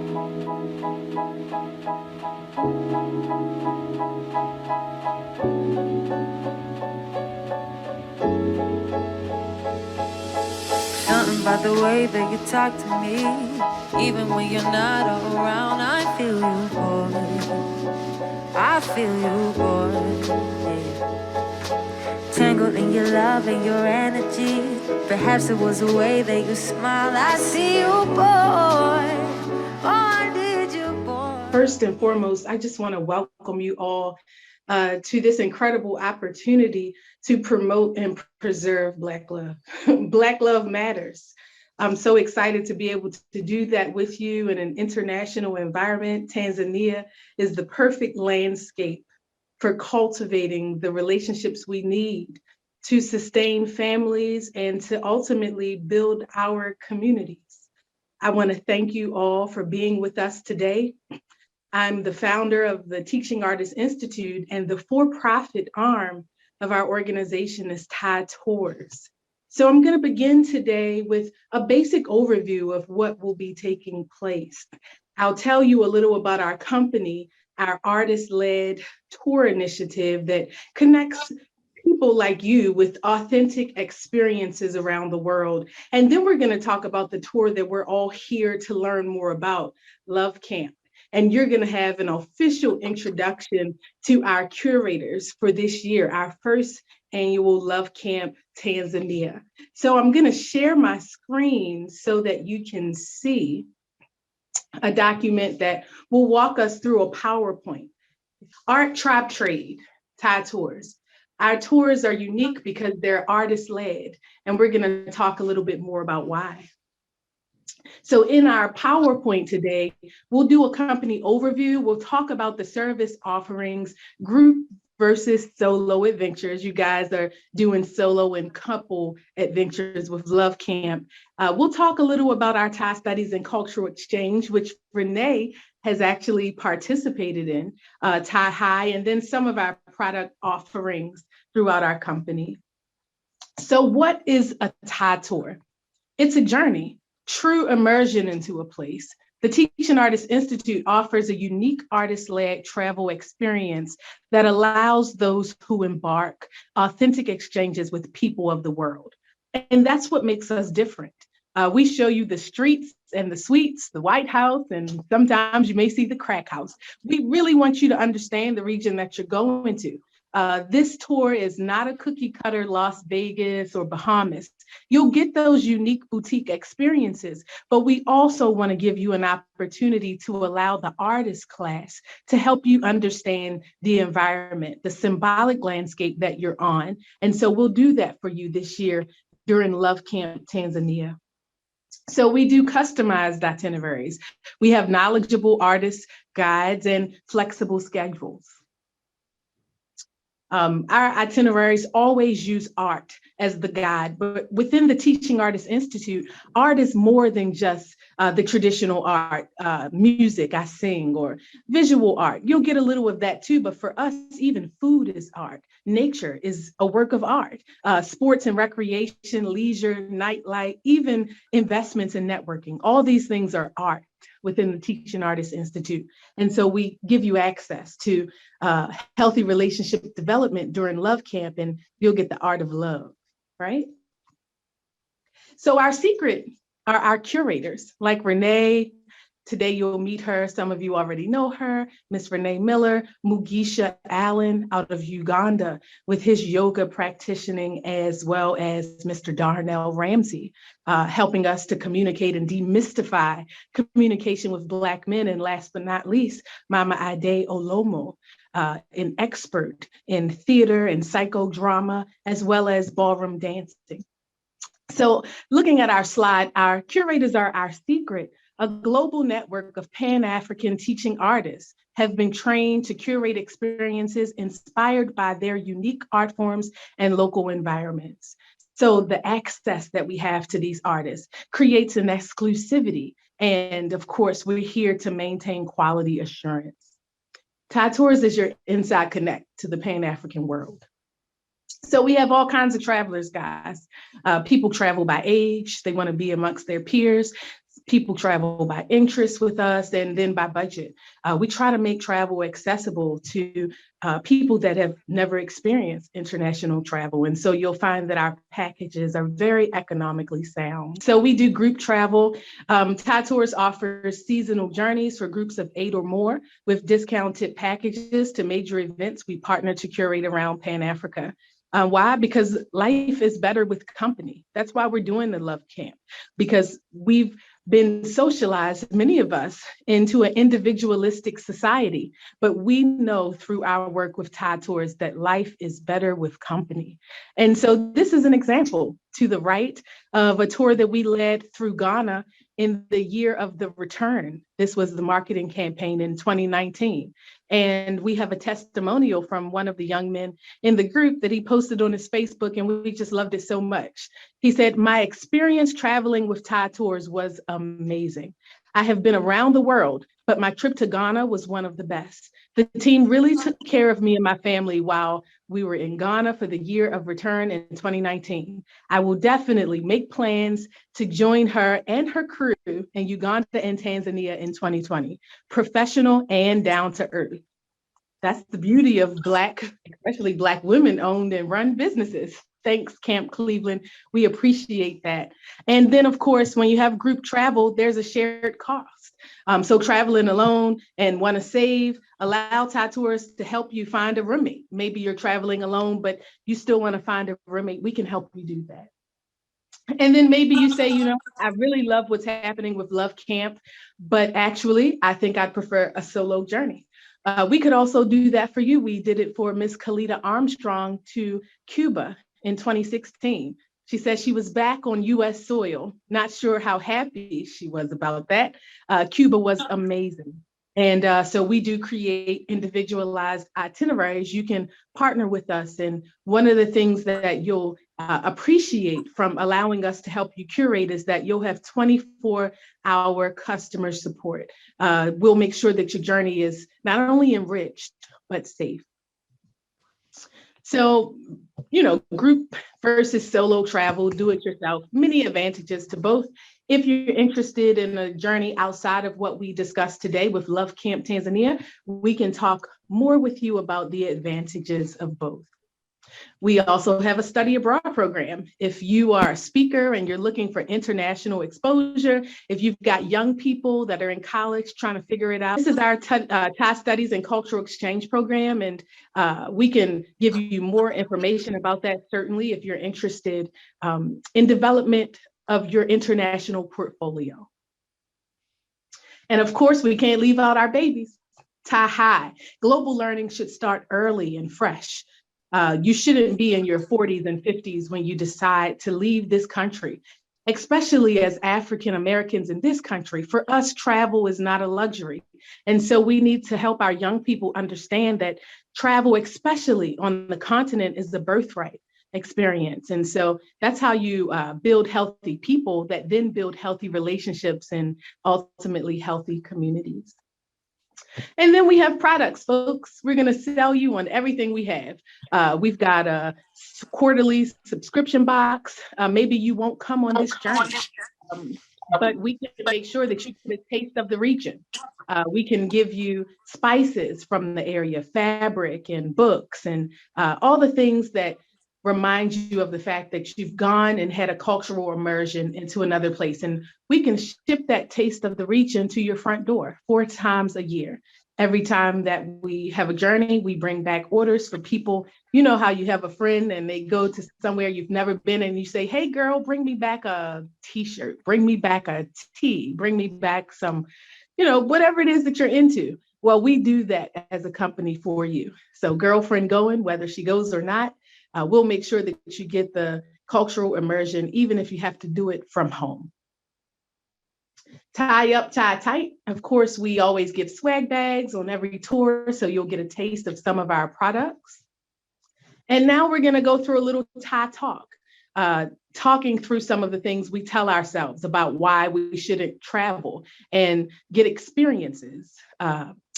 Something about the way that you talk to me. Even when you're not around, I feel you, boy. I feel you, boy. Yeah. Tangled in your love and your energy. Perhaps it was the way that you smile. I see you, boy. Oh, I did you, boy. First and foremost, I just want to welcome you all to this incredible opportunity to promote and preserve Black love. Black love matters. I'm so excited to be able to do that with you in an international environment. Tanzania is the perfect landscape for cultivating the relationships we need to sustain families and to ultimately build our communities. I want to thank you all for being with us today. I'm the founder of the Teaching Artists Institute, and the for-profit arm of our organization is Thai Tours. So I'm going to begin today with a basic overview of what will be taking place. I'll tell you a little about our company, our artist-led tour initiative that connects people like you with authentic experiences around the world. And then we're going to talk about the tour that we're all here to learn more about, Love Camp. And you're going to have an official introduction to our curators for this year, our first annual Love Camp Tanzania. So I'm going to share my screen so that you can see a document that will walk us through a PowerPoint. Art, Tribe, Trade, Thai Tours. Our tours are unique because they're artist-led, and we're going to talk a little bit more about why. So in our PowerPoint today, we'll do a company overview. We'll talk about the service offerings, group versus solo adventures. You guys are doing solo and couple adventures with Love Camp. We'll talk a little about our Thai studies and cultural exchange, which Renee has actually participated in, Thai High, and then some of our product offerings throughout our company. So what is a Thai tour? It's a journey. True immersion into a place. The Teaching Artists Institute offers a unique artist-led travel experience that allows those who embark authentic exchanges with people of the world. And that's what makes us different. We show you the streets and the suites, the White House, and sometimes you may see the crack house. We really want you to understand the region that you're going to. This tour is not a cookie cutter Las Vegas or Bahamas. You'll get those unique boutique experiences, but we also want to give you an opportunity to allow the artist class to help you understand the environment, the symbolic landscape that you're on. And so we'll do that for you this year during Love Camp Tanzania. So we do customized itineraries. We have knowledgeable artists, guides, and flexible schedules. Our itineraries always use art as the guide, but within the Teaching Artists Institute, art is more than just the traditional art, music, I sing, or visual art. You'll get a little of that too, but for us, even food is art. Nature is a work of art. Sports and recreation, leisure, nightlife, even investments and networking, all these things are art within the Teaching Artists Institute. And so we give you access to healthy relationship development during Love Camp, and you'll get the art of love, right? So our secret are our curators, like Renee. Today you'll meet her. Some of you already know her, Miss Renee Miller, Mugisha Allen out of Uganda with his yoga practicing, as well as Mr. Darnell Ramsey, helping us to communicate and demystify communication with Black men. And last but not least, Mama Ade Olomo, an expert in theater and psychodrama, as well as ballroom dancing. So looking at our slide, our curators are our secret. A global network of Pan-African teaching artists have been trained to curate experiences inspired by their unique art forms and local environments. So the access that we have to these artists creates an exclusivity. And of course, we're here to maintain quality assurance. Thai Tours is your inside connect to the Pan-African world. So we have all kinds of travelers, guys. People travel by age. They want to be amongst their peers. People travel by interest with us and then by budget. We try to make travel accessible to people that have never experienced international travel. And so you'll find that our packages are very economically sound. So we do group travel. Thai Tours offers seasonal journeys for groups of 8 or more with discounted packages to major events we partner to curate around Pan Africa. Why? Because life is better with company. That's why we're doing the Love Camp, because we've been socialized, many of us, into an individualistic society. But we know through our work with Thai Tours that life is better with company. And so this is an example to the right of a tour that we led through Ghana in the year of the return. This was the marketing campaign in 2019. And we have a testimonial from one of the young men in the group that he posted on his Facebook, and we just loved it so much. He said, "My experience traveling with Thai Tours was amazing. I have been around the world, but my trip to Ghana was one of the best. The team really took care of me and my family while we were in Ghana for the year of return in 2019. I will definitely make plans to join her and her crew in Uganda and Tanzania in 2020, professional and down to earth." That's the beauty of Black, especially Black women owned and run businesses. Thanks, Camp Cleveland. We appreciate that. And then, of course, when you have group travel, there's a shared cost. So traveling alone and want to save, allow Thai Tours to help you find a roommate. Maybe you're traveling alone, but you still want to find a roommate. We can help you do that. And then maybe you say, I really love what's happening with Love Camp, but actually, I think I'd prefer a solo journey. We could also do that for you. We did it for Miss Kalita Armstrong to Cuba in 2016. She said she was back on US soil. Not sure how happy she was about that. Cuba was amazing. And so we do create individualized itineraries. You can partner with us. And one of the things that you'll appreciate from allowing us to help you curate is that you'll have 24-hour customer support. We'll make sure that your journey is not only enriched, but safe. So, group versus solo travel, do it yourself, many advantages to both. If you're interested in a journey outside of what we discussed today with Love Camp Tanzania, we can talk more with you about the advantages of both. We also have a study abroad program. If you are a speaker and you're looking for international exposure, if you've got young people that are in college trying to figure it out, this is our Thai Studies and Cultural Exchange program, and we can give you more information about that, certainly, if you're interested in development of your international portfolio. And of course, we can't leave out our babies. Thai High. Global learning should start early and fresh. You shouldn't be in your 40s and 50s when you decide to leave this country, especially as African Americans in this country. For us, travel is not a luxury. And so we need to help our young people understand that travel, especially on the continent, is the birthright experience. And so that's how you build healthy people that then build healthy relationships and ultimately healthy communities. And then we have products, folks. We're going to sell you on everything we have. We've got a quarterly subscription box. Maybe you won't come on this journey, but we can make sure that you get a taste of the region. We can give you spices from the area, fabric and books and all the things that remind you of the fact that you've gone and had a cultural immersion into another place. And we can ship that taste of the region to your front door 4 times a year. Every time that we have a journey, we bring back orders for people. You know how you have a friend and they go to somewhere you've never been and you say, "Hey girl, bring me back a t-shirt, bring me back a tea, bring me back some, whatever it is that you're into." Well, we do that as a company for you. So girlfriend going, whether she goes or not, we'll make sure that you get the cultural immersion, even if you have to do it from home. Tie up, tie tight. Of course, we always give swag bags on every tour, so you'll get a taste of some of our products. And now we're going to go through a little Thai talk, talking through some of the things we tell ourselves about why we shouldn't travel and get experiences.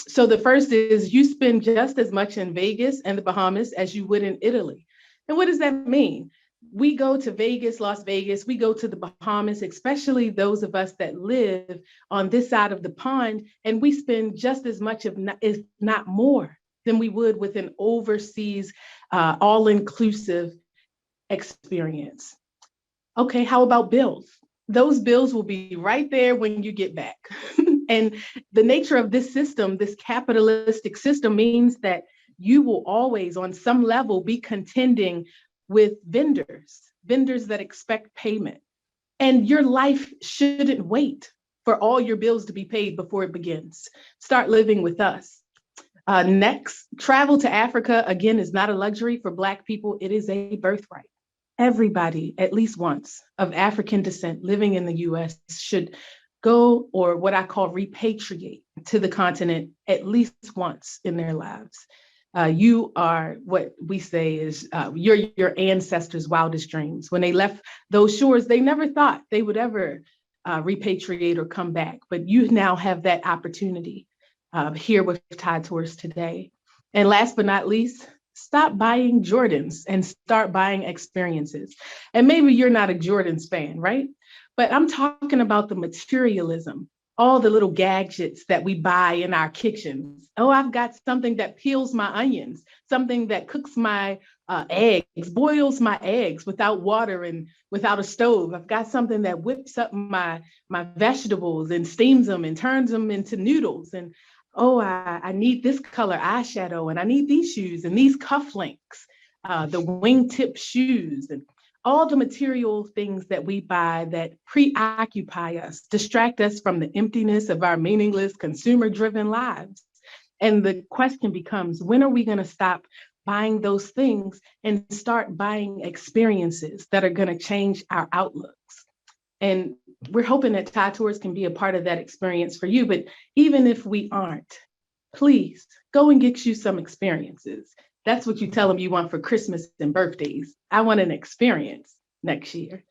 So the first is you spend just as much in Vegas and the Bahamas as you would in Italy. And what does that mean? We go to Vegas, Las Vegas, we go to the Bahamas, especially those of us that live on this side of the pond, and we spend just as much, if not more, than we would with an overseas, all-inclusive experience. Okay, how about bills? Those bills will be right there when you get back. And the nature of this system, this capitalistic system, means that you will always, on some level, be contending with vendors that expect payment. And your life shouldn't wait for all your bills to be paid before it begins. Start living with us. Next, travel to Africa, again, is not a luxury for Black people, it is a birthright. Everybody, at least once, of African descent living in the US should go, or what I call repatriate, to the continent at least once in their lives. You are what we say is your ancestors' wildest dreams. When they left those shores, they never thought they would ever repatriate or come back. But you now have that opportunity here with Tide Tours today. And last but not least, stop buying Jordans and start buying experiences. And maybe you're not a Jordans fan, right? But I'm talking about the materialism, all the little gadgets that we buy in our kitchens. Oh, I've got something that peels my onions, something that cooks my eggs, boils my eggs without water and without a stove. I've got something that whips up my vegetables and steams them and turns them into noodles. And oh, I need this color eyeshadow, and I need these shoes and these cufflinks, the wingtip shoes, and all the material things that we buy that preoccupy us, distract us from the emptiness of our meaningless, consumer-driven lives. And the question becomes, when are we going to stop buying those things and start buying experiences that are going to change our outlooks? And we're hoping that Tide Tours can be a part of that experience for you. But even if we aren't, please go and get you some experiences. That's what you tell them you want for Christmas and birthdays. I want an experience next year.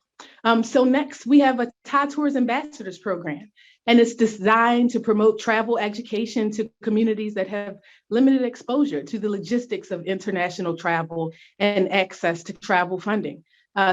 So next, we have a Tide Tours Ambassadors program, and it's designed to promote travel education to communities that have limited exposure to the logistics of international travel and access to travel funding.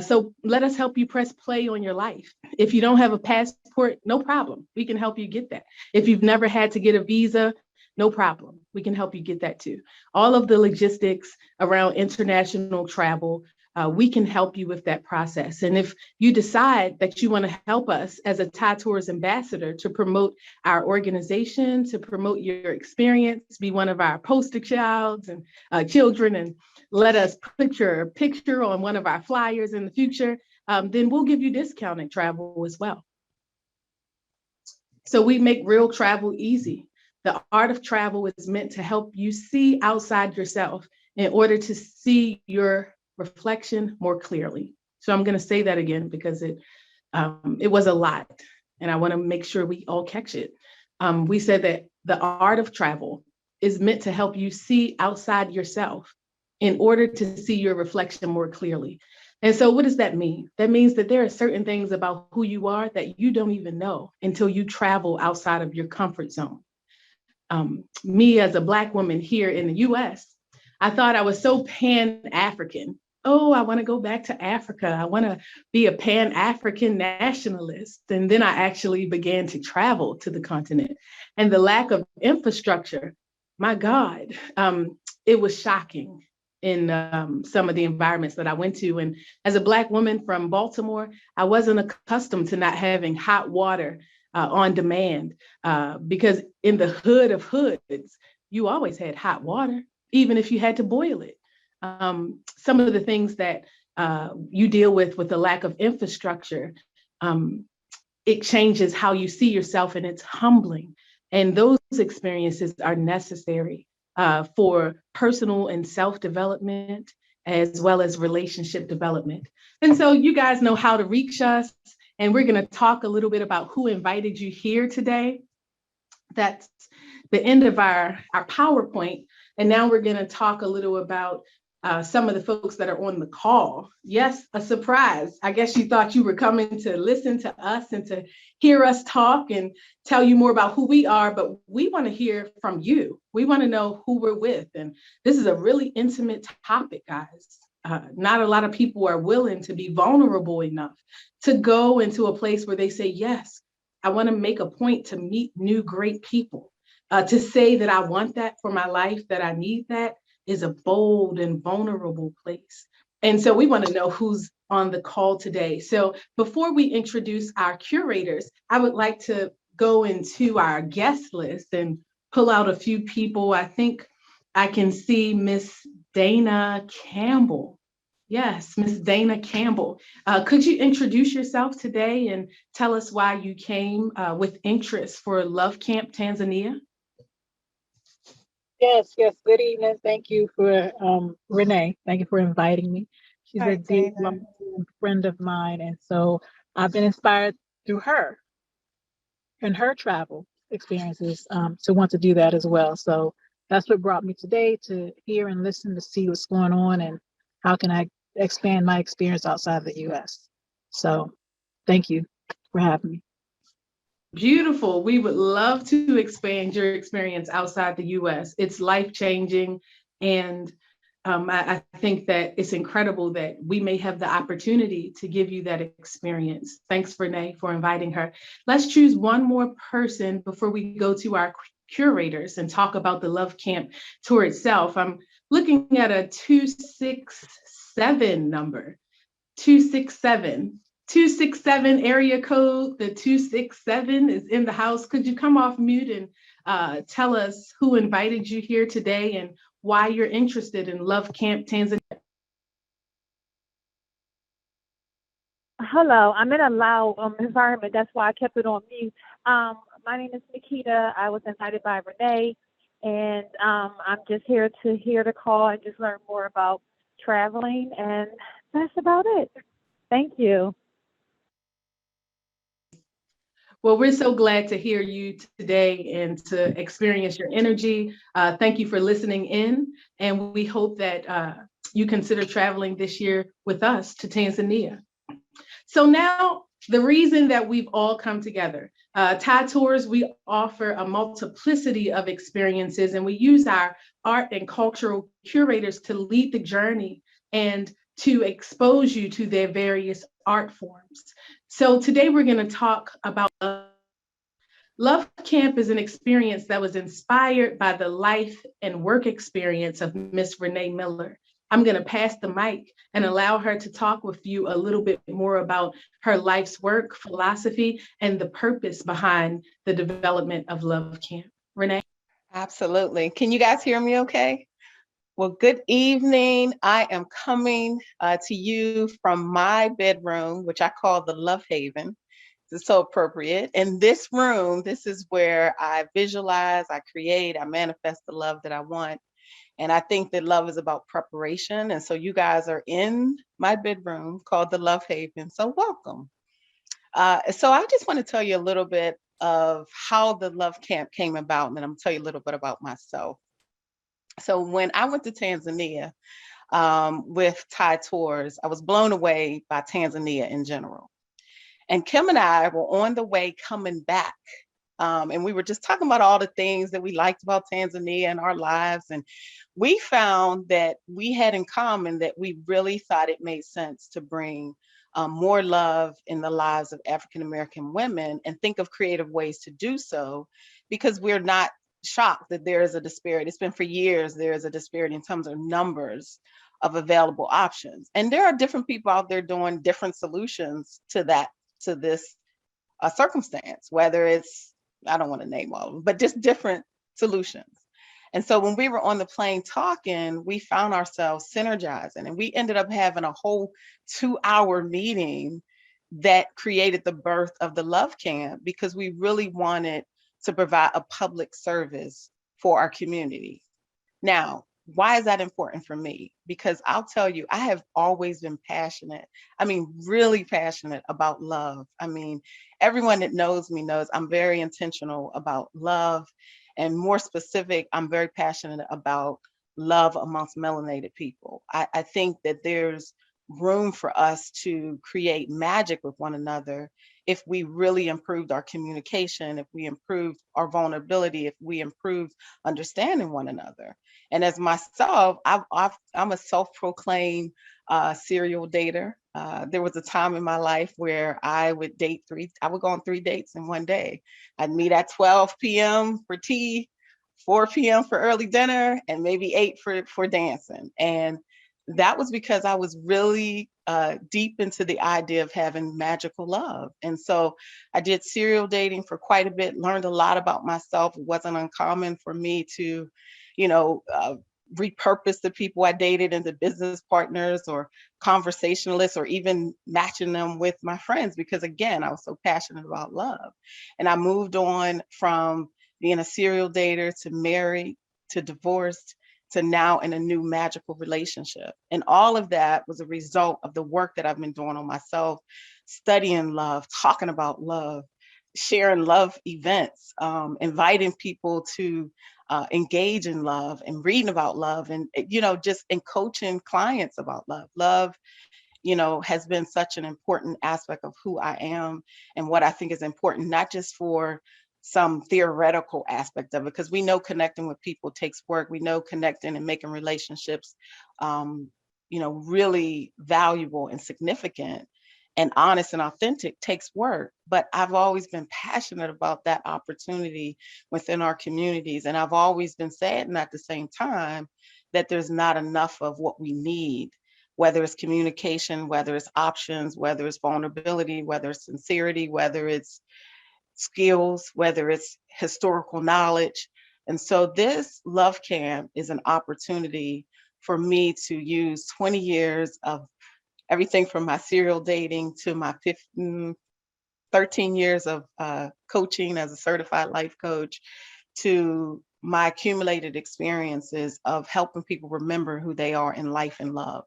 So let us help you press play on your life. If you don't have a passport, no problem. We can help you get that. If you've never had to get a visa, no problem. We can help you get that too. All of the logistics around international travel, we can help you with that process. And if you decide that you want to help us as a Tide Tours ambassador to promote our organization, to promote your experience, be one of our poster childs and children, and let us put your picture on one of our flyers in the future, then we'll give you discounted travel as well. So we make real travel easy. The art of travel is meant to help you see outside yourself in order to see your reflection more clearly. So I'm going to say that again because it was a lot, and I want to make sure we all catch it. We said that the art of travel is meant to help you see outside yourself in order to see your reflection more clearly. And so what does that mean? That means that there are certain things about who you are that you don't even know until you travel outside of your comfort zone. Me as a Black woman here in the US, I thought I was so Pan-African. Oh, I want to go back to Africa. I want to be a Pan-African nationalist. And then I actually began to travel to the continent. And the lack of infrastructure, my God, it was shocking in some of the environments that I went to. And as a Black woman from Baltimore, I wasn't accustomed to not having hot water on demand, because in the hood of hoods, you always had hot water, even if you had to boil it. Some of the things that you deal with the lack of infrastructure, it changes how you see yourself, and it's humbling. And those experiences are necessary for personal and self-development, as well as relationship development. And so you guys know how to reach us. And we're going to talk a little bit about who invited you here today. That's the end of our PowerPoint. And now we're going to talk a little about some of the folks that are on the call. Yes, a surprise. I guess you thought you were coming to listen to us and to hear us talk and tell you more about who we are, but we want to hear from you. We want to know who we're with. And this is a really intimate topic, guys. not a lot of people are willing to be vulnerable enough to go into a place where they say, yes, I want to make a point to meet new great people. To say that I want that for my life, that I need that, is a bold and vulnerable place. And so we want to know who's on the call today. So before we introduce our curators, I would like to go into our guest list and pull out a few people. I think I can see Miss Dana Campbell. Yes, Miss Dana Campbell. Could you introduce yourself today and tell us why you came with interest for Love Camp Tanzania? Yes, yes. Good evening. Thank you for Renee. Thank you for inviting me. She's a Hi, deep, Dana. long-term friend of mine, and so I've been inspired through her and her travel experiences to want to do that as well. So that's what brought me today to hear and listen to see what's going on and how can I expand my experience outside the U.S. So thank you for having me. Beautiful. We would love to expand your experience outside the US. It's life changing. And I think that it's incredible that we may have the opportunity to give you that experience. Thanks, Renee, for inviting her. Let's choose one more person before we go to our curators and talk about the Love Camp tour itself. I'm looking at a 267 number. 267. 267 area code. The 267 is in the house. Could you come off mute and tell us who invited you here today and why you're interested in Love Camp Tanzania? Hello, I'm in a loud environment. That's why I kept it on mute. My name is Nikita. I was invited by Renee, and I'm just here to hear the call and just learn more about traveling, and that's about it. Thank you. Well, we're so glad to hear you today and to experience your energy. Thank you for listening in, and we hope that you consider traveling this year with us to Tanzania. So now the reason that we've all come together, Thai Tours, we offer a multiplicity of experiences and we use our art and cultural curators to lead the journey and to expose you to their various art forms. So today we're going to talk about Love Camp is an experience that was inspired by the life and work experience of Miss Renee Miller. I'm going to pass the mic and allow her to talk with you a little bit more about her life's work, philosophy, and the purpose behind the development of Love Camp. Renee? Absolutely. Can you guys hear me okay? Well, good evening. I am coming to you from my bedroom, which I call the Love Haven. This is so appropriate. In this room, this is where I visualize, I create, I manifest the love that I want. And I think that love is about preparation. And so you guys are in my bedroom called the Love Haven. So welcome. So I just want to tell you a little bit of how the Love Camp came about, and then I'm gonna tell you a little bit about myself. So when I went to Tanzania with Thai Tours, I was blown away by Tanzania in general. And Kim and I were on the way coming back. And we were just talking about all the things that we liked about Tanzania and our lives. And we found that we had in common that we really thought it made sense to bring more love in the lives of African American women and think of creative ways to do so, because we're not shocked that there is a disparity. It's been for years, there is a disparity in terms of numbers of available options. And there are different people out there doing different solutions to that, to this circumstance, whether it's, I don't want to name all of them, but just different solutions. And so when we were on the plane talking, we found ourselves synergizing and we ended up having a whole 2-hour meeting that created the birth of the Love Camp, because we really wanted to provide a public service for our community. Now, why is that important for me? Because I'll tell you, I have always been passionate. I mean, really passionate about love. I mean, everyone that knows me knows I'm very intentional about love. And more specific, I'm very passionate about love amongst melanated people. I think that there's room for us to create magic with one another if we really improved our communication, if we improved our vulnerability, if we improved understanding one another. And as myself, I'm a self-proclaimed serial dater. There was a time in my life where I would I would go on 3 dates in one day. I'd meet at 12 p.m. for tea, 4 p.m. for early dinner, and maybe 8 for dancing. And that was because I was really deep into the idea of having magical love. And so I did serial dating for quite a bit, learned a lot about myself. It wasn't uncommon for me to, you know, repurpose the people I dated into business partners or conversationalists, or even matching them with my friends, because again, I was so passionate about love. And I moved on from being a serial dater to married to divorced to now in a new magical relationship. And all of that was a result of the work that I've been doing on myself, studying love, talking about love, sharing love events, inviting people to engage in love, and reading about love, and just in coaching clients about love. Love, has been such an important aspect of who I am and what I think is important, not just for some theoretical aspect of it, because we know connecting with people takes work. We know connecting and making relationships, really valuable and significant and honest and authentic takes work. But I've always been passionate about that opportunity within our communities. And I've always been saying at the same time that there's not enough of what we need, whether it's communication, whether it's options, whether it's vulnerability, whether it's sincerity, whether it's skills, whether it's historical knowledge. And so this Love Camp is an opportunity for me to use 20 years of everything from my serial dating to my 13 years of coaching as a certified life coach, to my accumulated experiences of helping people remember who they are in life and love,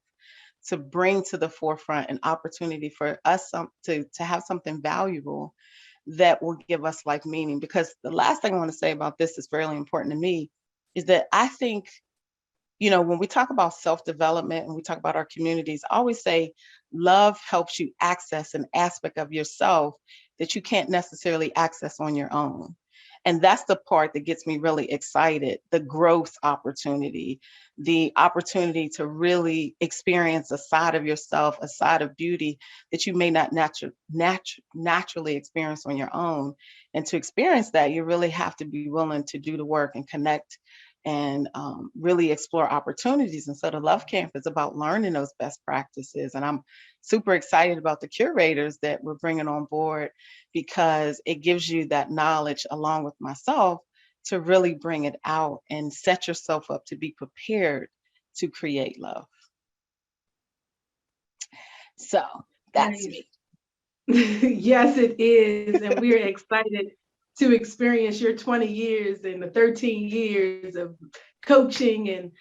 to bring to the forefront an opportunity for us to have something valuable that will give us life meaning. Because the last thing I want to say about this is really important to me is that I think, when we talk about self-development and we talk about our communities, I always say love helps you access an aspect of yourself that you can't necessarily access on your own. And that's the part that gets me really excited, the growth opportunity, the opportunity to really experience a side of yourself, a side of beauty that you may not naturally experience on your own. And to experience that, you really have to be willing to do the work and connect and really explore opportunities. And so the Love Camp is about learning those best practices. And I'm super excited about the curators that we're bringing on board, because it gives you that knowledge along with myself to really bring it out and set yourself up to be prepared to create love. So that's Nice. me. Yes, it is. And we're excited to experience your 20 years and the 13 years of coaching, and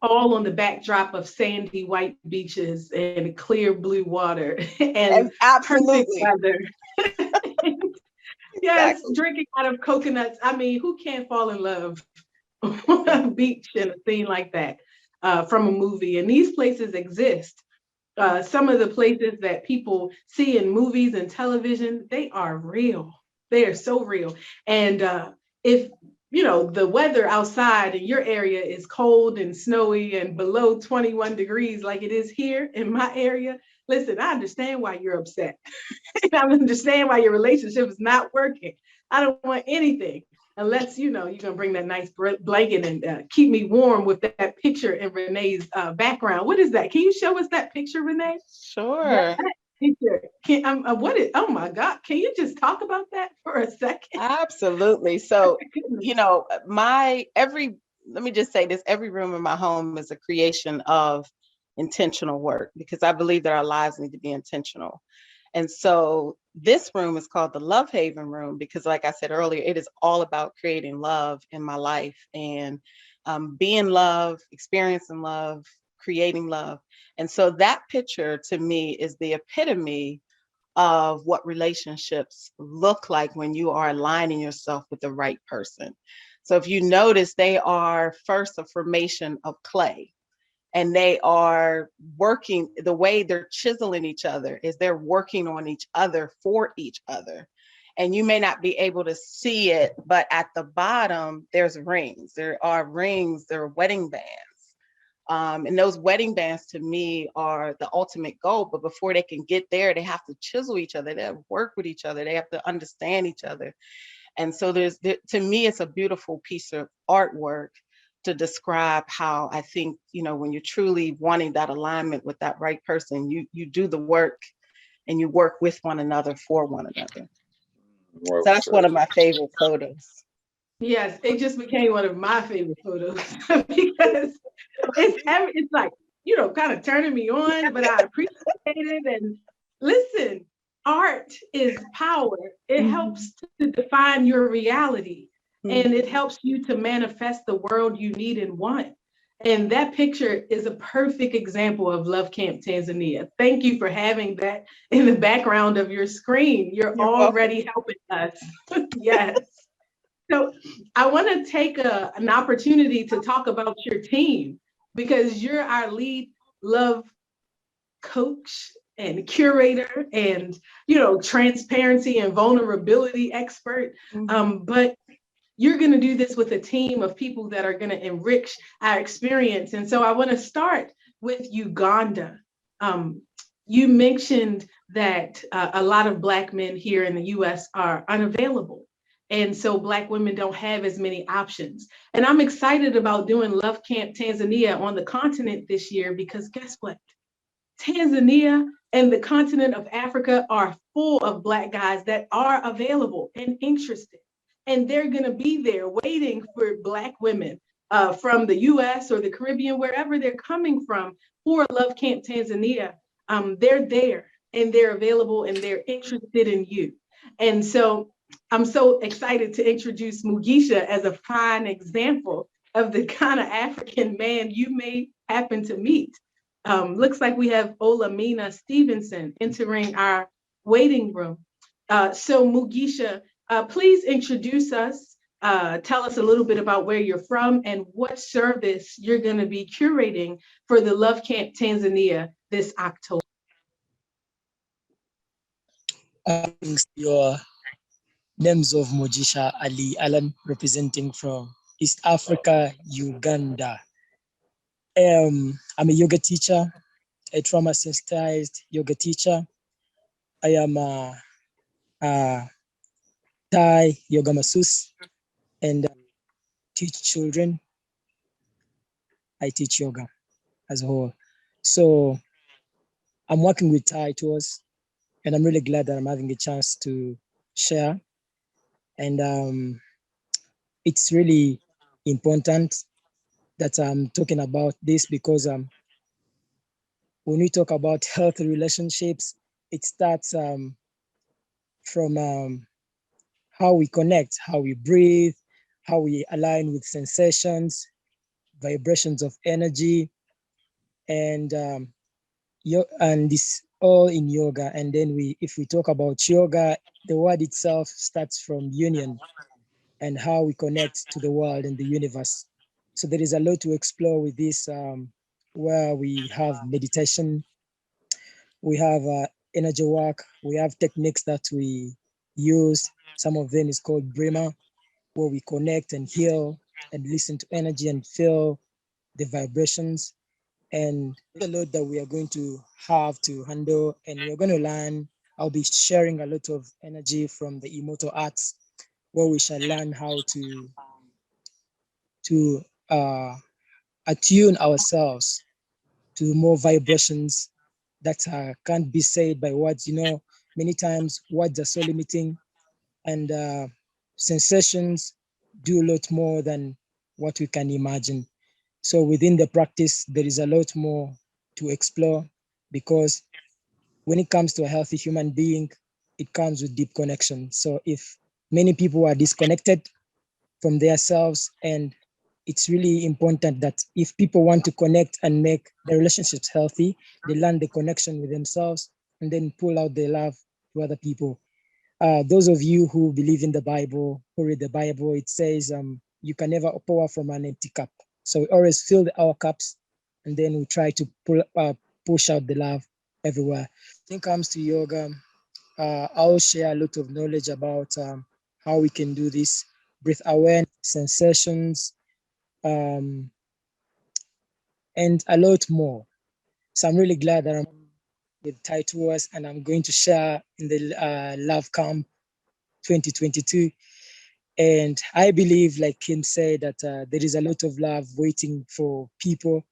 all on the backdrop of sandy white beaches and clear blue water and perfect Absolutely. weather. Yes, Exactly. drinking out of coconuts. I mean, who can't fall in love on a beach in a scene like that from a movie? And these places exist. Some of the places that people see in movies and television, they are real. They are so real. And if the weather outside in your area is cold and snowy and below 21 degrees like it is here in my area, listen, I understand why you're upset. I understand why your relationship is not working. I don't want anything unless you're gonna bring that nice blanket and keep me warm with that picture in Renee's background. What is that? Can you show us that picture, Renee? Sure. That picture. Oh my God! Can you just talk about that for a second? Absolutely. So, Goodness. let me just say this, every room in my home is a creation of intentional work, because I believe that our lives need to be intentional. And so this room is called the Love Haven Room because, like I said earlier, it is all about creating love in my life and being love, experiencing love, creating love. And so that picture to me is the epitome of what relationships look like when you are aligning yourself with the right person. So if you notice, they are first a formation of clay, and they are working, the way they're chiseling each other is they're working on each other for each other. And you may not be able to see it, but at the bottom, there's rings. There are rings, there are wedding bands And those wedding bands to me are the ultimate goal. But before they can get there, they have to chisel each other. They have to work with each other. They have to understand each other. And so to me, it's a beautiful piece of artwork to describe how I think, when you're truly wanting that alignment with that right person, you do the work and you work with one another for one another. Well So that's one said. of my favorite photos. Yes, it just became one of my favorite photos because it's like, kind of turning me on, but I appreciate it. And listen, art is power. It helps to define your reality, and it helps you to manifest the world you need and want. And that picture is a perfect example of Love Camp Tanzania. Thank you for having that in the background of your screen. You're You're welcome. already helping us. Yes. So I want to take an opportunity to talk about your team because you're our lead love coach and curator and, transparency and vulnerability expert. But you're going to do this with a team of people that are going to enrich our experience. And so I want to start with Uganda. You mentioned that a lot of Black men here in the US are unavailable. And so Black women don't have as many options. And I'm excited about doing Love Camp Tanzania on the continent this year because guess what? Tanzania and the continent of Africa are full of Black guys that are available and interested. And they're going to be there waiting for Black women from the US or the Caribbean, wherever they're coming from for Love Camp Tanzania. They're there and they're available and they're interested in you. And so I'm so excited to introduce Mugisha as a fine example of the kind of African man you may happen to meet. Looks like we have Olamina Stevenson entering our waiting room. So Mugisha, please introduce us. Tell us a little bit about where you're from and what service you're going to be curating for the Love Camp Tanzania this October. Your names of Mojisha Ali Alan, representing from East Africa, Uganda. I'm a yoga teacher, a trauma sensitized yoga teacher. I am a Thai yoga masseuse and teach children. I teach yoga as a whole. So I'm working with Thai tours, and I'm really glad that I'm having a chance to share. And it's really important that I'm talking about this because when we talk about healthy relationships, it starts from how we connect, how we breathe, how we align with sensations, vibrations of energy, and and this all in yoga. And then if we talk about yoga, the word itself starts from union and how we connect to the world and the universe. So there is a lot to explore with this, where we have meditation, we have energy work, we have techniques that we use. Some of them is called Brima, where we connect and heal and listen to energy and feel the vibrations. And a lot that we are going to have to handle, and we're going to learn. I'll be sharing a lot of energy from the immortal arts, where we shall learn how to attune ourselves to more vibrations that can't be said by words. Many times words are so limiting, and sensations do a lot more than what we can imagine. So within the practice, there is a lot more to explore, because when it comes to a healthy human being, it comes with deep connection. So if many people are disconnected from themselves, and it's really important that if people want to connect and make their relationships healthy, they learn the connection with themselves and then pull out the love to other people. Those of you who believe in the Bible, who read the Bible, it says you can never pour from an empty cup. So we always fill our cups, and then we try to push out the love everywhere. When it comes to yoga, I'll share a lot of knowledge about how we can do this: breath awareness, sensations, and a lot more. So I'm really glad that I'm with Titus, and I'm going to share in the Love Camp 2022. And I believe, like Kim said, that there is a lot of love waiting for people.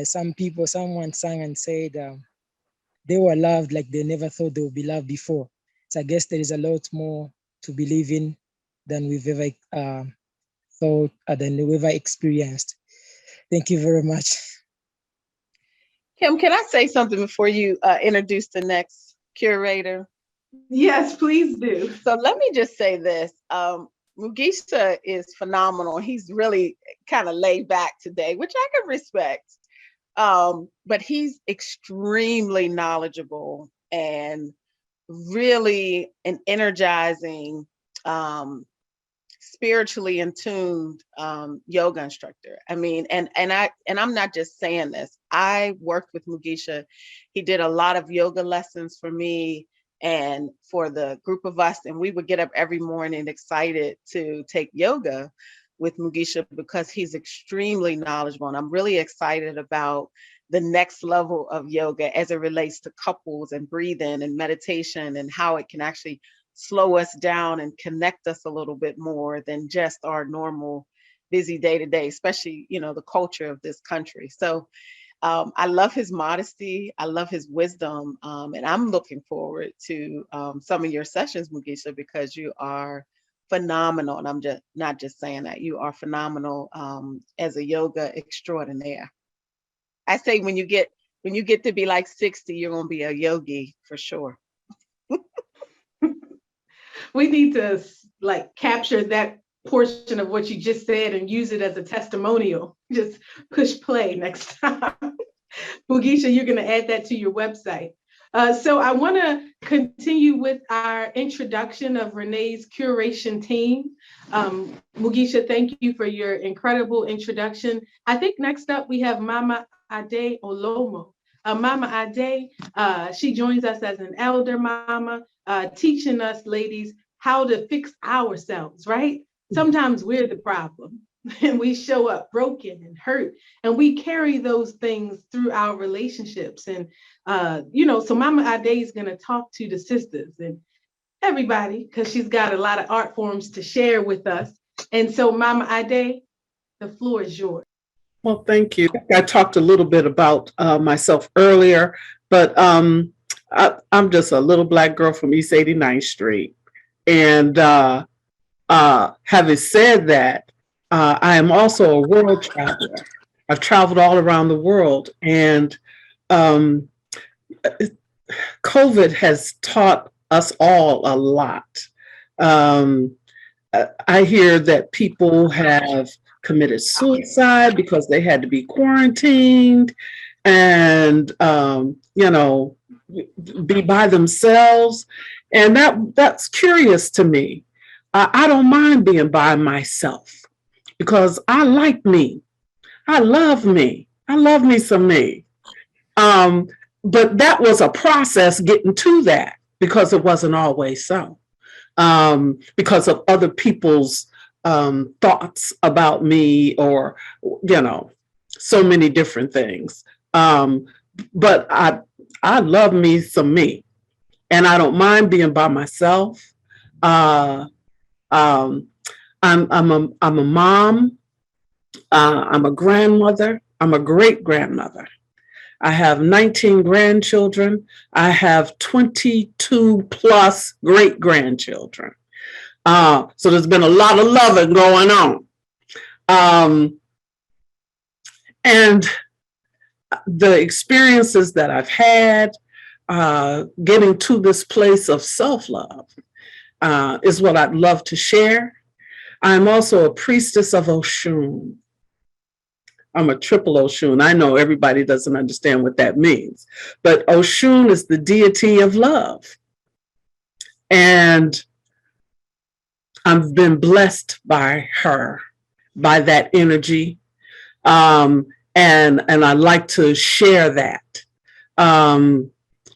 Someone sang and said they were loved like they never thought they would be loved before. So I guess there is a lot more to believe in than we've ever thought, than we've ever experienced. Thank you very much. Kim, can I say something before you introduce the next curator? Yes, please do. So let me just say this. Mugisha is phenomenal. He's really kind of laid back today, which I can respect. But he's extremely knowledgeable and really an energizing, spiritually in tuned yoga instructor. I mean, and I'm not just saying this. I worked with Mugisha. He did a lot of yoga lessons for me and for the group of us, and we would get up every morning excited to take yoga with Mugisha because he's extremely knowledgeable. And I'm really excited about the next level of yoga as it relates to couples and breathing and meditation and how it can actually slow us down and connect us a little bit more than just our normal busy day to day, especially, the culture of this country. So I love his modesty. I love his wisdom. And I'm looking forward to some of your sessions, Mugisha, because you are phenomenal. And I'm just not just saying that. You are phenomenal as a yoga extraordinaire. I say when you get to be like 60, you're going to be a yogi for sure. We need to capture that portion of what you just said and use it as a testimonial. Just push play next time. Mugisha, you're going to add that to your website. So I want to continue with our introduction of Renee's curation team. Mugisha, thank you for your incredible introduction. I think next up we have Mama Ade Olomo. Mama Ade, she joins us as an elder mama, teaching us ladies how to fix ourselves, right? Sometimes we're the problem and we show up broken and hurt, and we carry those things through our relationships. And, so Mama Ade is going to talk to the sisters and everybody because she's got a lot of art forms to share with us. And so, Mama Ade, the floor is yours. Well, thank you. I talked a little bit about myself earlier, but I'm just a little Black girl from East 89th Street. And having said that, I am also a world traveler. I've traveled all around the world, and COVID has taught us all a lot. I hear that people have committed suicide because they had to be quarantined and, be by themselves. And that's curious to me. I don't mind being by myself because I like me. I love me. I love me some me. But that was a process getting to that because it wasn't always so. Because of other people's thoughts about me or, so many different things. But I love me some me, and I don't mind being by myself. I'm a mom. I'm a grandmother. I'm a great grandmother. I have 19 grandchildren. I have 22 plus great grandchildren. So there's been a lot of loving going on. And the experiences that I've had getting to this place of self-love is what I'd love to share. I'm also a priestess of Oshun. I'm a triple Oshun. I know everybody doesn't understand what that means, but Oshun is the deity of love. And I've been blessed by her, by that energy. And I like to share that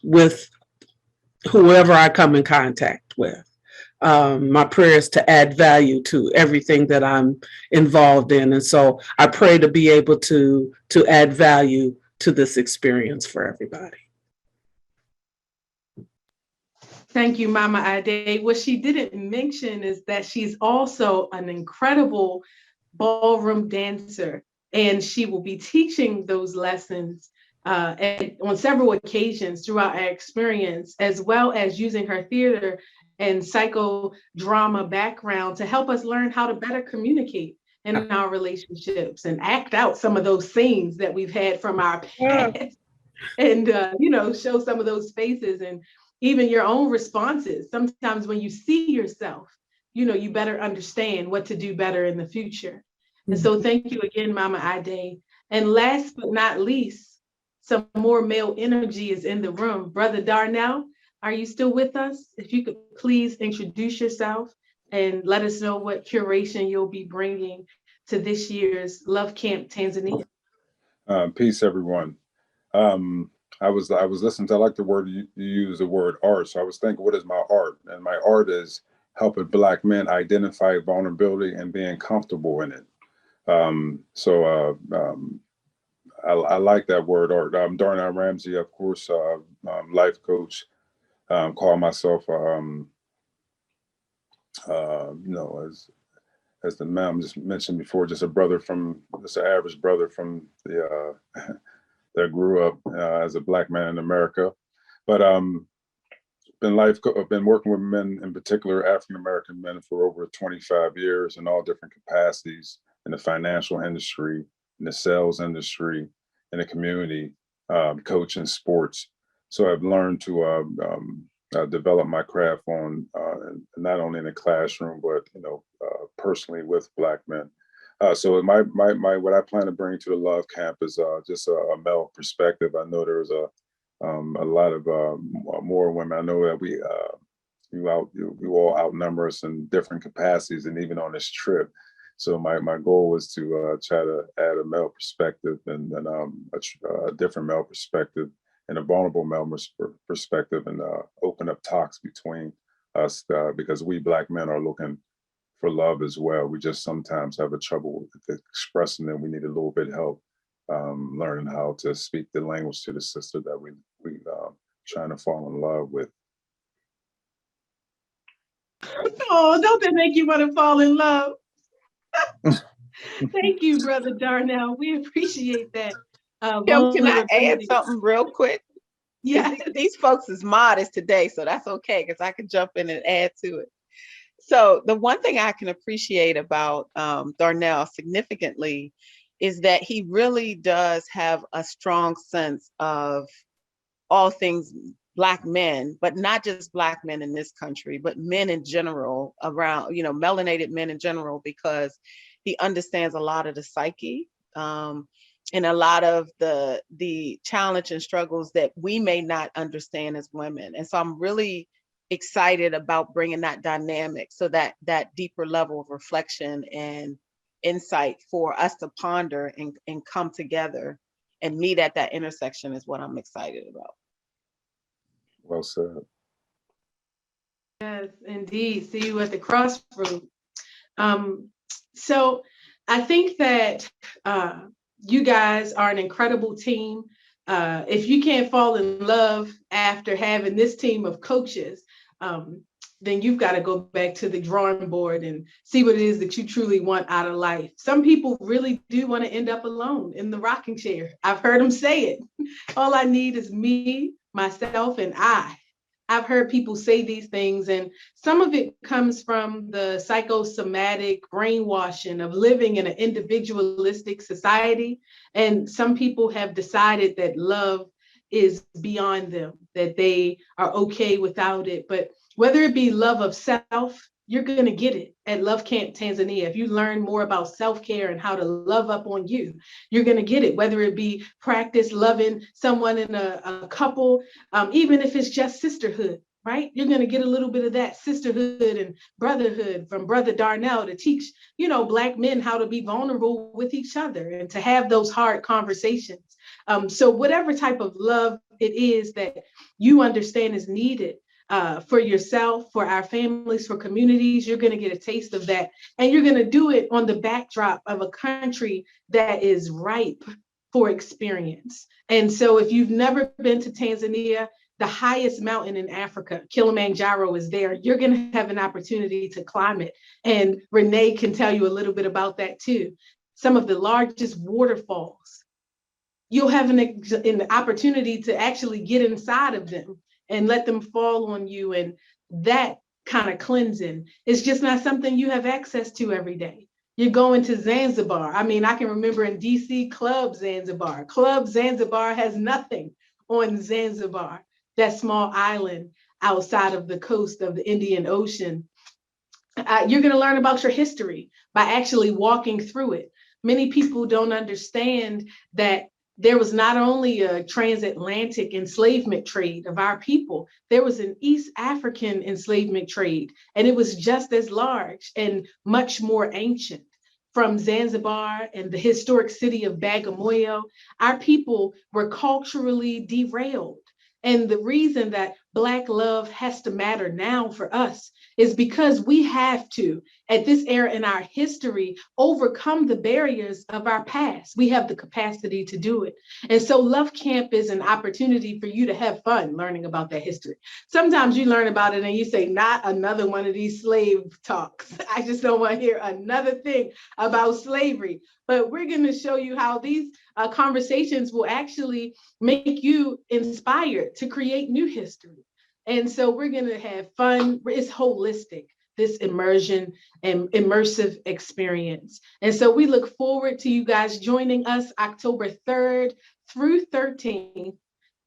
with whoever I come in contact with. my prayers to add value to everything that I'm involved in. And so I pray to be able to add value to this experience for everybody. Thank you, Mama Ade. What she didn't mention is that she's also an incredible ballroom dancer, and she will be teaching those lessons on several occasions throughout our experience, as well as using her theater and psychodrama background to help us learn how to better communicate in our relationships and act out some of those scenes that we've had from our past. And show some of those faces and even your own responses. Sometimes when you see yourself, you better understand what to do better in the future. And so thank you again, Mama Ade. And last but not least, some more male energy is in the room. Brother Darnell, are you still with us? If you could please introduce yourself and let us know what curation you'll be bringing to this year's Love Camp Tanzania. Peace, everyone. I was listening to, I like the word you use, the word art. So I was thinking, what is my art? And my art is helping Black men identify vulnerability and being comfortable in it. I like that word art. Darnell Ramsey, of course, life coach. Call myself, as the ma'am just mentioned before, just an average brother from the that grew up as a Black man in America. But been working with men, in particular African American men, for over 25 years in all different capacities in the financial industry, in the sales industry, in the community, coaching sports. So I've learned to develop my craft on not only in the classroom, but personally with Black men. So my what I plan to bring to the Love Camp is just a male perspective. I know there's a lot of more women. I know that you all outnumber us in different capacities, and even on this trip. So my goal was to try to add a male perspective and a different male perspective and a vulnerable male perspective, and open up talks between us because we Black men are looking for love as well. We just sometimes have a trouble with expressing that we need a little bit of help learning how to speak the language to the sister that we trying to fall in love with. Oh, don't that make you want to fall in love? Thank you, Brother Darnell. We appreciate that. Kim, can I add something real quick? Yeah. These folks is modest today, so that's okay, because I can jump in and add to it. So the one thing I can appreciate about Darnell significantly is that he really does have a strong sense of all things Black men, but not just Black men in this country, but men in general around, melanated men in general, because he understands a lot of the psyche and a lot of the challenge and struggles that we may not understand as women. And so I'm really excited about bringing that dynamic, so that deeper level of reflection and insight for us to ponder and come together and meet at that intersection is what I'm excited about. Well said. Yes, indeed. See you at the crossroads. So I think that you guys are an incredible team. If you can't fall in love after having this team of coaches, then you've got to go back to the drawing board and see what it is that you truly want out of life. Some people really do want to end up alone in the rocking chair. I've heard them say it. All I need is me, myself, and I. I've heard people say these things, and some of it comes from the psychosomatic brainwashing of living in an individualistic society. And some people have decided that love is beyond them, that they are okay without it. But whether it be love of self, you're going to get it at Love Camp Tanzania. If you learn more about self-care and how to love up on you, you're going to get it, whether it be practice loving someone in a couple, even if it's just sisterhood, right? You're going to get a little bit of that sisterhood and brotherhood from Brother Darnell to teach, Black men how to be vulnerable with each other and to have those hard conversations. So whatever type of love it is that you understand is needed, for yourself, for our families, for communities. You're going to get a taste of that. And you're going to do it on the backdrop of a country that is ripe for experience. And so if you've never been to Tanzania, the highest mountain in Africa, Kilimanjaro, is there. You're going to have an opportunity to climb it. And Renee can tell you a little bit about that too. Some of the largest waterfalls, you'll have an opportunity to actually get inside of them and let them fall on you. And that kind of cleansing is just not something you have access to every day. You're going to Zanzibar. I mean, I can remember in DC, Club Zanzibar. Club Zanzibar has nothing on Zanzibar, that small island outside of the coast of the Indian Ocean. You're going to learn about your history by actually walking through it. Many people don't understand that there was not only a transatlantic enslavement trade of our people, there was an East African enslavement trade, and it was just as large and much more ancient. From Zanzibar and the historic city of Bagamoyo, our people were culturally derailed. And the reason that Black love has to matter now for us is because we have to, at this era in our history, overcome the barriers of our past. We have the capacity to do it. And so Love Camp is an opportunity for you to have fun learning about that history. Sometimes you learn about it and you say, not another one of these slave talks. I just don't want to hear another thing about slavery. But we're going to show you how these conversations will actually make you inspired to create new history. And so we're going to have fun. It's holistic, this immersion and immersive experience. And so we look forward to you guys joining us October 3rd through 13th,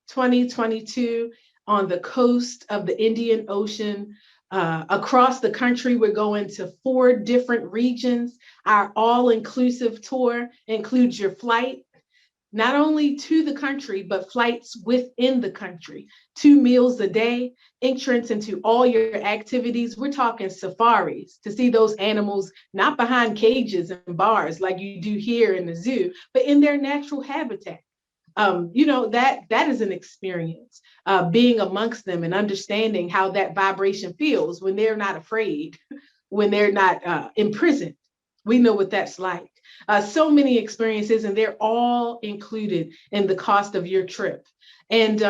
2022 on the coast of the Indian Ocean. Across the country, we're going to 4 different regions. Our all-inclusive tour includes your flight, not only to the country, but flights within the country, 2 meals a day, entrance into all your activities. We're talking safaris to see those animals, not behind cages and bars like you do here in the zoo, but in their natural habitat. That is an experience, being amongst them and understanding how that vibration feels when they're not afraid, when they're not imprisoned. We know what that's like. So many experiences, and they're all included in the cost of your trip, and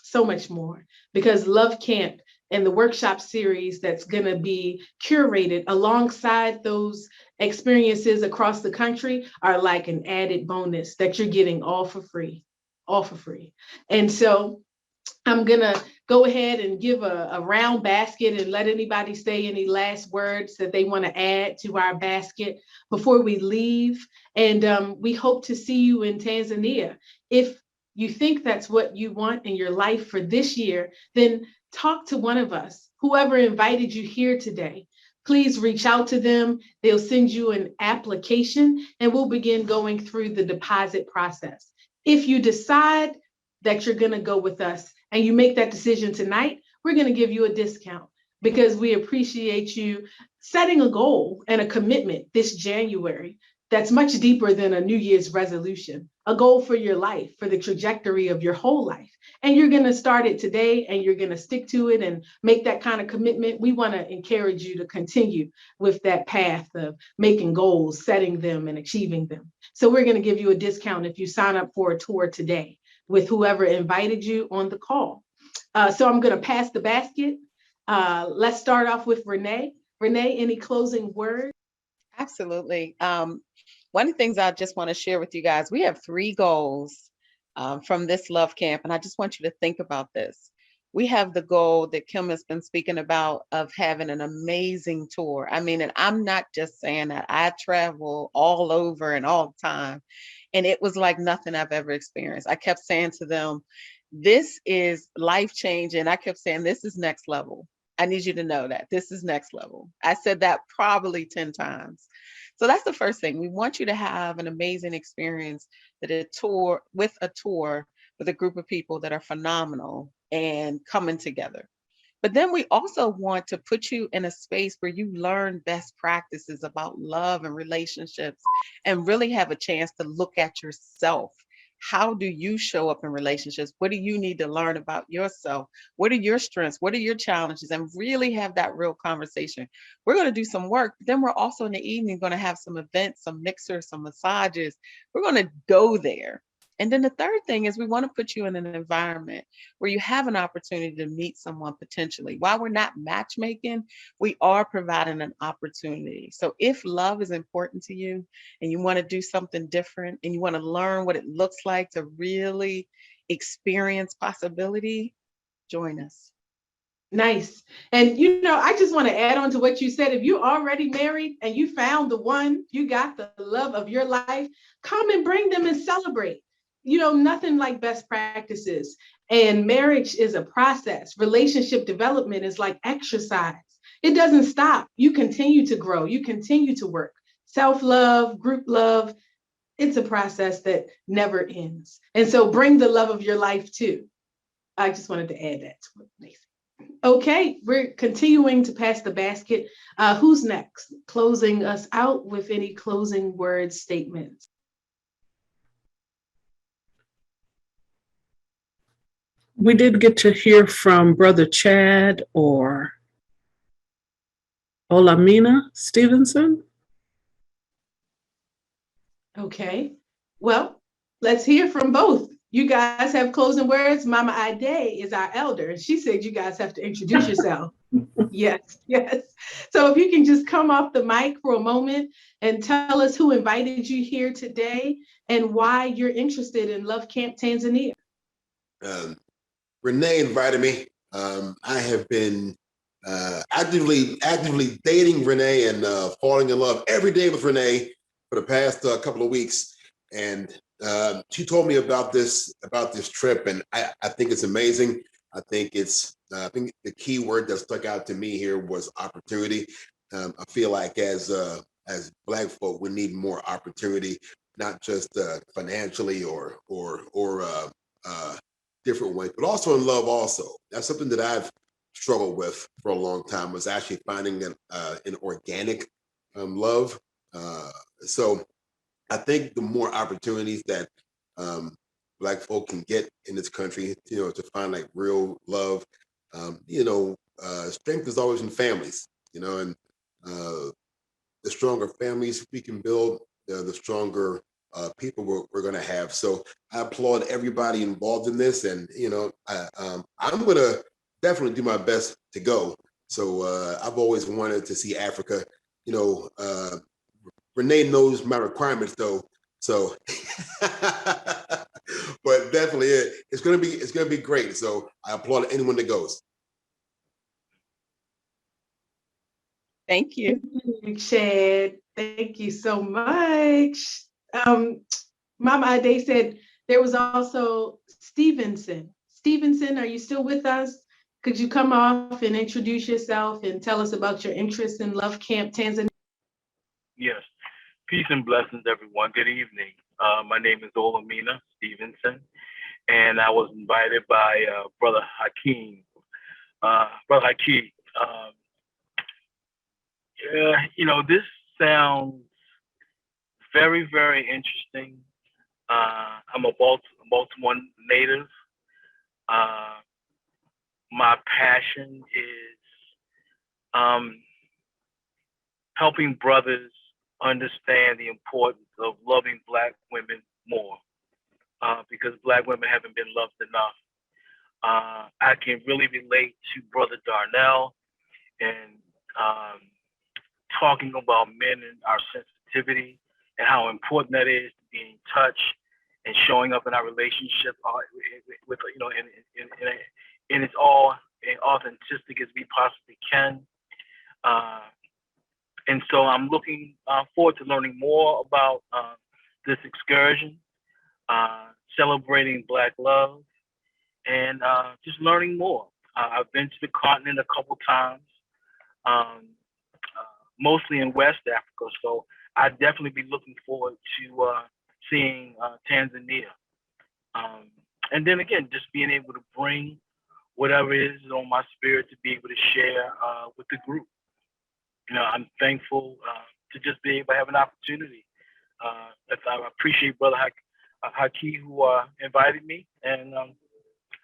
so much more, because Love Camp and the workshop series that's going to be curated alongside those experiences across the country are like an added bonus that you're getting all for free. And so I'm going to go ahead and give a round basket and let anybody say any last words that they want to add to our basket before we leave. And we hope to see you in Tanzania. If you think that's what you want in your life for this year, then talk to one of us, whoever invited you here today. Please reach out to them. They'll send you an application and we'll begin going through the deposit process. If you decide that you're going to go with us and you make that decision tonight, we're going to give you a discount because we appreciate you setting a goal and a commitment this January that's much deeper than a New Year's resolution, a goal for your life, for the trajectory of your whole life. And you're going to start it today and you're going to stick to it and make that kind of commitment. We want to encourage you to continue with that path of making goals, setting them and achieving them. So we're going to give you a discount if you sign up for a tour today with whoever invited you on the call. So I'm going to pass the basket. Let's start off with Renee. Renee, any closing words? Absolutely. One of the things I just want to share with you guys, we have 3 goals from this Love Camp, and I just want you to think about this. We have the goal that Kim has been speaking about of having an amazing tour. I mean, and I'm not just saying that. I travel all over and all the time, and it was like nothing I've ever experienced. I kept saying to them, this is life-changing. I kept saying, this is next level. I need you to know that this is next level. I said that probably 10 times. So that's the first thing. We want you to have an amazing experience with a tour with a group of people that are phenomenal and coming together. But then we also want to put you in a space where you learn best practices about love and relationships and really have a chance to look at yourself how do you show up in relationships? What do you need to learn about yourself? What are your strengths? What are your challenges? And really have that real conversation. We're going to do some work. Then we're also in the evening going to have some events, some mixers, some massages. We're going to go there. And then the third thing is we want to put you in an environment where you have an opportunity to meet someone potentially. While we're not matchmaking, we are providing an opportunity. So if love is important to you and you want to do something different and you want to learn what it looks like to really experience possibility, join us. Nice. And I just want to add on to what you said. If you're already married and you found the one, you got the love of your life, come and bring them and celebrate. Nothing like best practices. And marriage is a process. Relationship development is like exercise. It doesn't stop. You continue to grow, you continue to work. Self-love, group love, it's a process that never ends. And so bring the love of your life too. I just wanted to add that to what they said. Okay, we're continuing to pass the basket. Who's next? Closing us out with any closing words, statements. We did get to hear from Brother Chad or Olamina Stevenson. Okay, well, let's hear from both. You guys have closing words. Mama Ade is our elder, and she said you guys have to introduce yourself. Yes, yes. So if you can just come off the mic for a moment and tell us who invited you here today and why you're interested in Love Camp Tanzania. Renee invited me. I have been actively dating Renee and falling in love every day with Renee for the past couple of weeks. And she told me about this trip, and I think it's amazing. I think the key word that stuck out to me here was opportunity. I feel like as Black folk, we need more opportunity, not just financially or different ways, but also in love. Also, that's something that I've struggled with for a long time, was actually finding an organic love. So I think the more opportunities that Black folk can get in this country, to find like real love, strength is always in families, and the stronger families we can build, the stronger people we're going to have. So I applaud everybody involved in this, and I'm going to definitely do my best to go. So I've always wanted to see Africa. Renee knows my requirements though, so but definitely it's going to be great. So I applaud anyone that goes. Thank you. Chad, thank you so much. Mama Ade said there was also Stevenson. Stevenson, are you still with us? Could you come off and introduce yourself and tell us about your interest in Love Camp Tanzania? Yes. Peace and blessings, everyone. Good evening. My name is Olamina Stevenson, and I was invited by Brother Hakeem. Brother Hakeem, this sounds very, very interesting. I'm a Baltimore native. My passion is helping brothers understand the importance of loving Black women more, because Black women haven't been loved enough. I can really relate to Brother Darnell and talking about men and our sensitivity and how important that is to be in touch and showing up in our relationship with in its all authentic as we possibly can. And so I'm looking forward to learning more about this excursion, celebrating Black love, and just learning more. I've been to the continent a couple times, mostly in West Africa, so I'd definitely be looking forward to seeing Tanzania. And then again, just being able to bring whatever is on my spirit to be able to share with the group. I'm thankful to just be able to have an opportunity. I appreciate Brother Haki, who invited me, and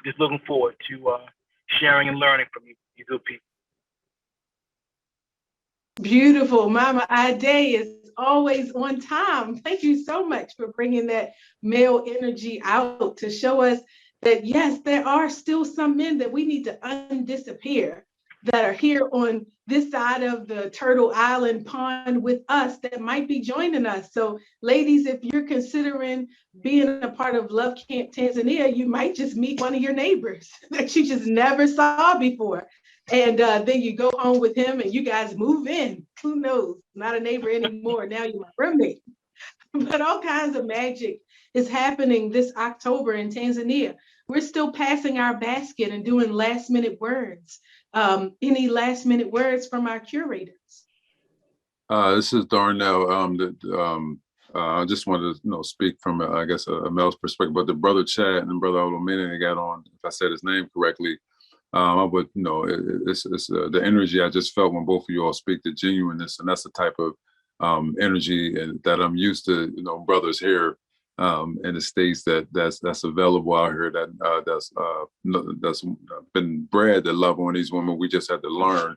just looking forward to sharing and learning from you good people. Beautiful. Mama Ade is always on time. Thank you so much for bringing that male energy out to show us that, yes, there are still some men that we need to undisappear that are here on this side of the Turtle Island pond with us that might be joining us. So, ladies, if you're considering being a part of Love Camp Tanzania, you might just meet one of your neighbors that you just never saw before. And then you go home with him and you guys move in. Who knows? Not a neighbor anymore. Now you're my roommate. But all kinds of magic is happening this October in Tanzania. We're still passing our basket and doing last minute words. Any last minute words from our curators? This is Darnell. I just wanted to speak from I guess a male's perspective, but the brother Chad and brother Olomini got on. If I said his name correctly, I would it's the energy I just felt when both of you all speak, the genuineness, and that's the type of energy and that I'm used to. Brothers here in the States that's available out here that's been bred to love on these women. We just had to learn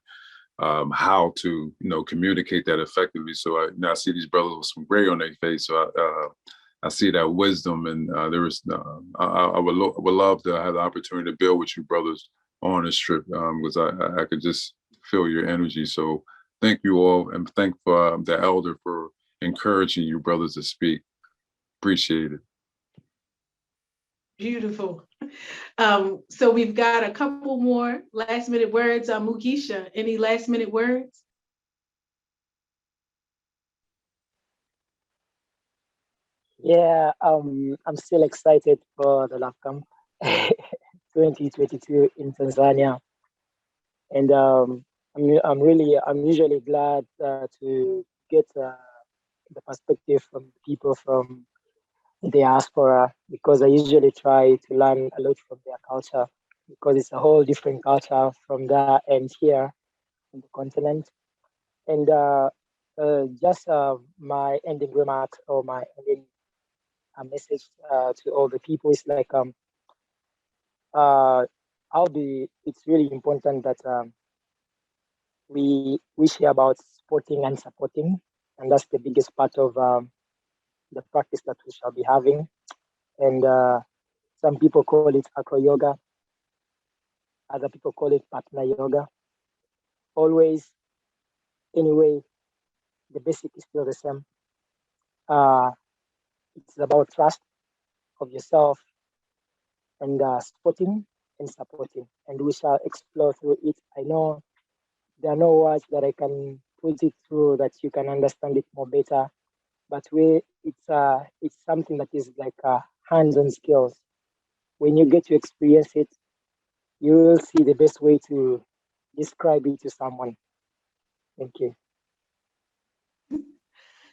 how to communicate that effectively. So I see these brothers with some gray on their face. So I see that wisdom, and there is. I would love to have the opportunity to build with you brothers on this trip because I could just feel your energy. So thank you all, and thank the elder for encouraging you brothers to speak. Appreciate it. Beautiful. So we've got a couple more last minute words. Mugisha, any last minute words? Yeah, I'm still excited for the Love Camp 2022 in Tanzania, and I'm usually glad to get the perspective from people from the diaspora, because I usually try to learn a lot from their culture, because it's a whole different culture from there and here on the continent. And just my ending remarks or my ending message to all the people is like it's really important that we share about supporting and supporting, and that's the biggest part of the practice that we shall be having. And some people call it acro yoga, other people call it partner yoga. Always, anyway, the basic is still the same. It's about trust of yourself and supporting and supporting, and we shall explore through it. I know there are no words that I can put it through that you can understand it more better, but it's something that is like hands-on skills. When you get to experience it, you will see the best way to describe it to someone. Thank you.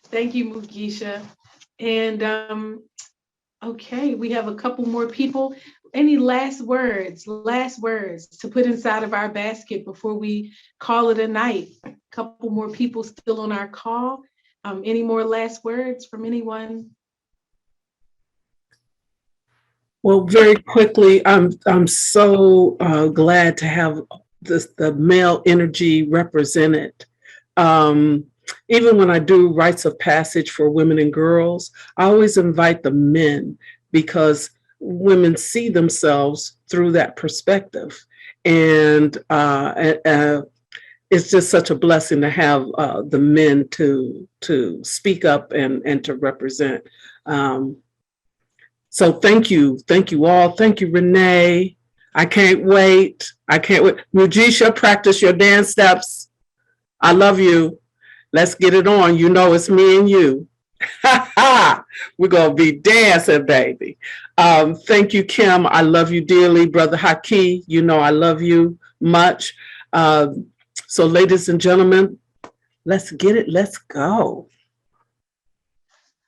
Thank you, Mugisha. And okay, we have a couple more people. Any last words to put inside of our basket before we call it a night? A couple more people still on our call. Any more last words from anyone? Well, very quickly, I'm so glad to have the male energy represented. Even when I do rites of passage for women and girls, I always invite the men because women see themselves through that perspective, and it's just such a blessing to have the men to speak up and to represent. So thank you all. Thank you, Renee. I can't wait. Mugisha, practice your dance steps. I love you. Let's get it on. You know it's me and you. We're going to be dancing, baby. Thank you, Kim. I love you dearly. Brother Haki, you know I love you much. So ladies and gentlemen, let's get it. Let's go.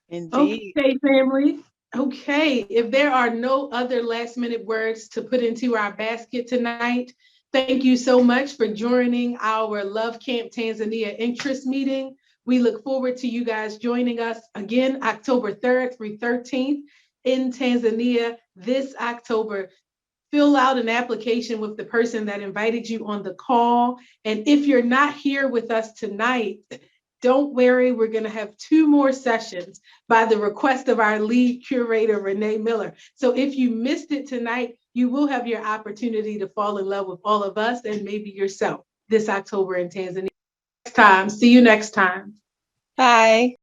Indeed. Okay, family. Okay, if there are no other last minute words to put into our basket tonight, thank you so much for joining our Love Camp Tanzania interest meeting. We look forward to you guys joining us again October 3rd through 13th in Tanzania this October. Fill out an application with the person that invited you on the call. And if you're not here with us tonight, don't worry, we're going to have 2 more sessions by the request of our lead curator, Renee Miller. So if you missed it tonight, you will have your opportunity to fall in love with all of us and maybe yourself this October in Tanzania. Next time. See you next time. Bye.